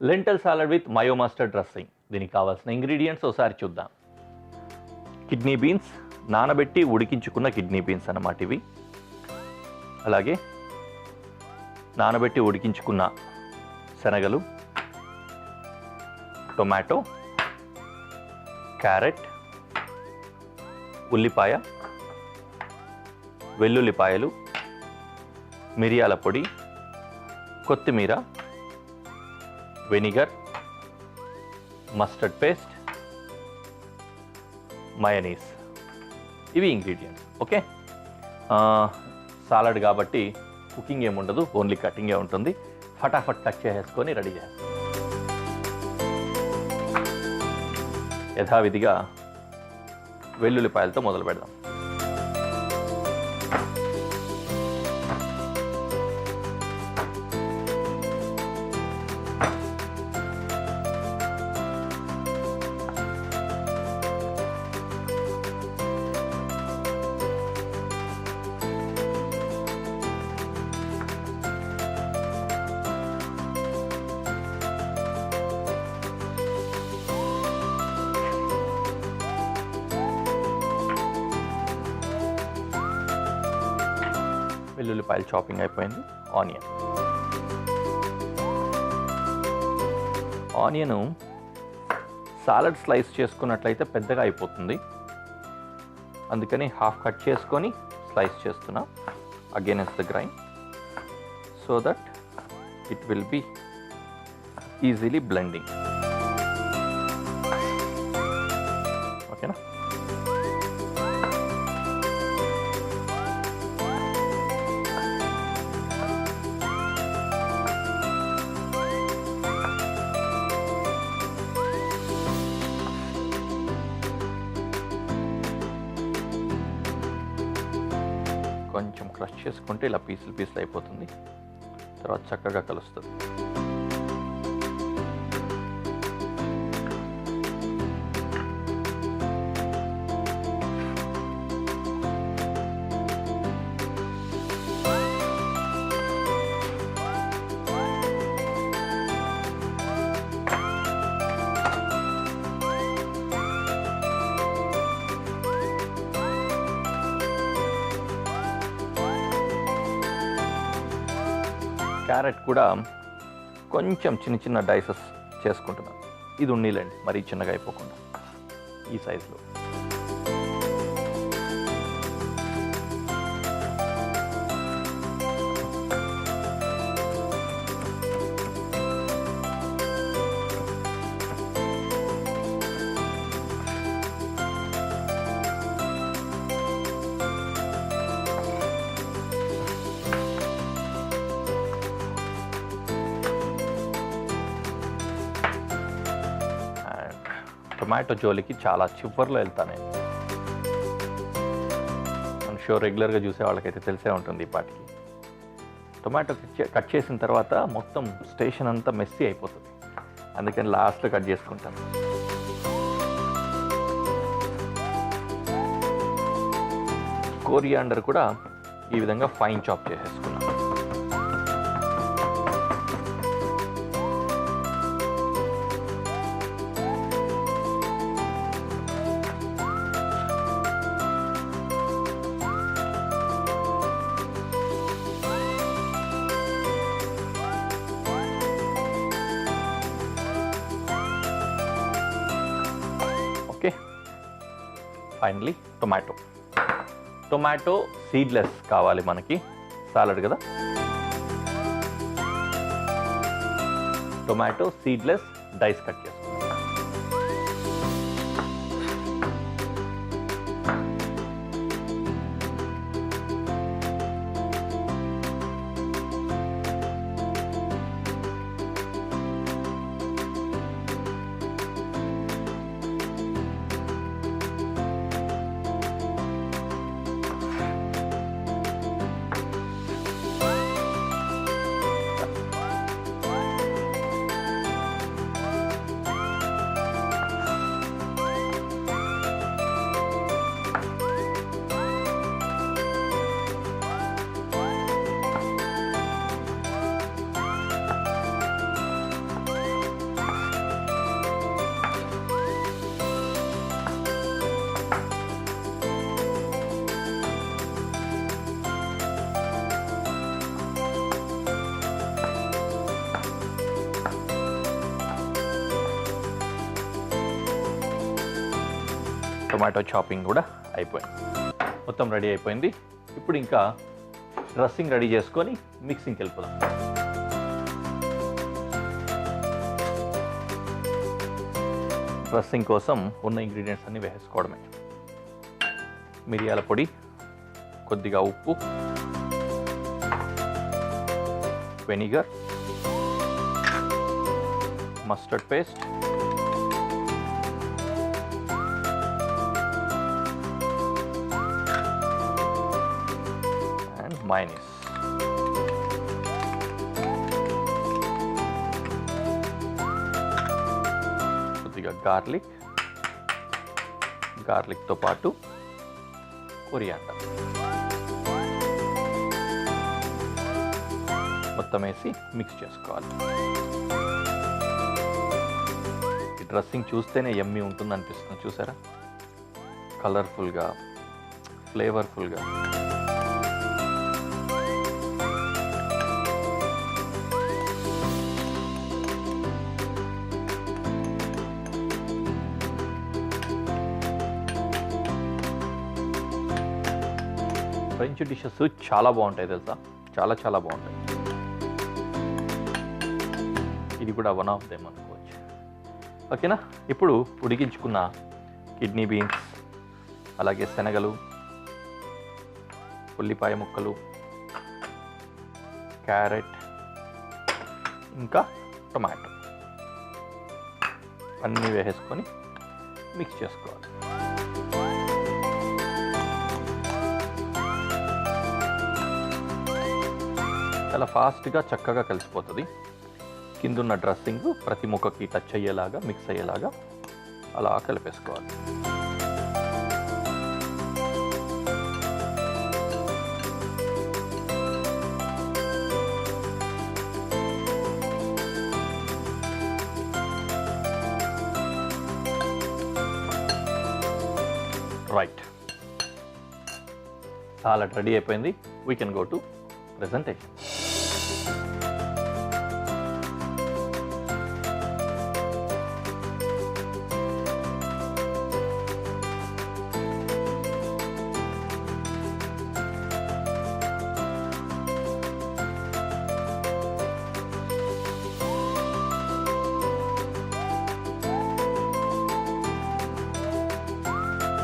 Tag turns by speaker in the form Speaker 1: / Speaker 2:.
Speaker 1: Lintel salad with mayo mustard dressing. దీనికి కావాల్సిన ingredients ఒకసారి చూద్దాం. కిడ్నీ బీన్స్, నానబెట్టి ఉడికించుకున్న కిడ్నీ బీన్స్ అన్నమాట ఇవి. అలాగే నానబెట్టి ఉడికించుకున్న శనగలు, టొమాటో, క్యారెట్, ఉల్లిపాయ, వెల్లుల్లిపాయలు, మిరియాల పొడి, కొత్తిమీర, వెనిగర్, మస్టర్డ్ పేస్ట్, మయోనీస్. ఇవి ఇంగ్రీడియంట్స్. ఓకే, సాలడ్ కాబట్టి కుకింగ్ ఏముండదు, ఓన్లీ కటింగే ఉంటుంది. ఫటాఫట్ కట్ చేసేసుకొని రెడీ చేస్తాం. యథావిధిగా వెల్లుల్లిపాయలతో మొదలు పెడదాం. వెల్లుల్లిపాయలు చాపింగ్ అయిపోయింది. ఆనియను సాలడ్ స్లైస్ చేసుకున్నట్లయితే పెద్దగా అయిపోతుంది, అందుకని హాఫ్ కట్ చేసుకొని స్లైస్ చేస్తున్నా against the grind, so that it will be easily blending. ఓకేనా? కొంచెం క్రష్ చేసుకుంటే ఇలా పీసులు అయిపోతుంది. తర్వాత చక్కగా కలుస్తుంది. క్యారెట్ కూడా కొంచెం చిన్న డైసెస్ చేసుకుంటున్నాను. ఇది ఉన్నీలండి, మరీ చిన్నగా అయిపోకుండా ఈ సైజులో. టొమాటో జోలికి చాలా చివర్లో వెళ్తాను నేను. మన షో రెగ్యులర్గా చూసే వాళ్ళకైతే తెలిసే ఉంటుంది ఈ పాటికి. టొమాటో కట్ చేసిన తర్వాత మొత్తం స్టేషన్ అంతా మెస్సీ అయిపోతుంది, అందుకని లాస్ట్లో కట్ చేసుకుంటాను. కోరియాండర్ కూడా ఈ విధంగా ఫైన్ చాప్ చేసేసుకున్నాను. ఓకే, ఫైనలీ టొమాటో సీడ్లెస్ కావాలి మనకి, సాలడ్ కదా. టొమాటో సీడ్లెస్ డైస్ కట్ చేసుకుంటాం. టొమాటో చాపింగ్ కూడా అయిపోయింది. మొత్తం రెడీ అయిపోయింది. ఇప్పుడు ఇంకా డ్రెస్సింగ్ రెడీ చేసుకొని మిక్సింగ్కి వెళ్ళిపోదాం. డ్రెస్సింగ్ కోసం ఉన్న ఇంగ్రీడియంట్స్ అన్నీ వేసుకోవడమే. మిరియాల పొడి, కొద్దిగా ఉప్పు, vinegar, mustard paste, and mayonnaise. కొద్దిగా గార్లిక్తో పాటు కొరియాండర్ మొత్తం వేసి మిక్స్ చేసుకోవాలి. ఈ డ్రెస్సింగ్ చూస్తేనే యమ్మీ ఉంటుంది అనిపిస్తుంది. చూసారా, కలర్ఫుల్గా, ఫ్లేవర్ఫుల్గా. ఫ్రెంచ్ డిషెస్ చాలా బాగుంటాయి తెలుసా, చాలా చాలా బాగుంటాయి. ఇది కూడా వన్ ఆఫ్ దెమ్ అనుకోవచ్చు. ఓకేనా, ఇప్పుడు ఉడికించుకున్న కిడ్నీ బీన్స్, అలాగే శనగలు, ఉల్లిపాయ ముక్కలు, క్యారెట్, ఇంకా టొమాటో అన్నీ వేసేసుకొని మిక్స్ చేసుకోవాలి. చాలా ఫాస్ట్గా చక్కగా కలిసిపోతుంది. కిందున్న డ్రెస్సింగ్ ప్రతి ముక్కకి టచ్ అయ్యేలాగా, మిక్స్ అయ్యేలాగా అలా కలిపేసుకోవాలి. రైట్, సాలడ్ రెడీ అయిపోయింది. We can go to presentation.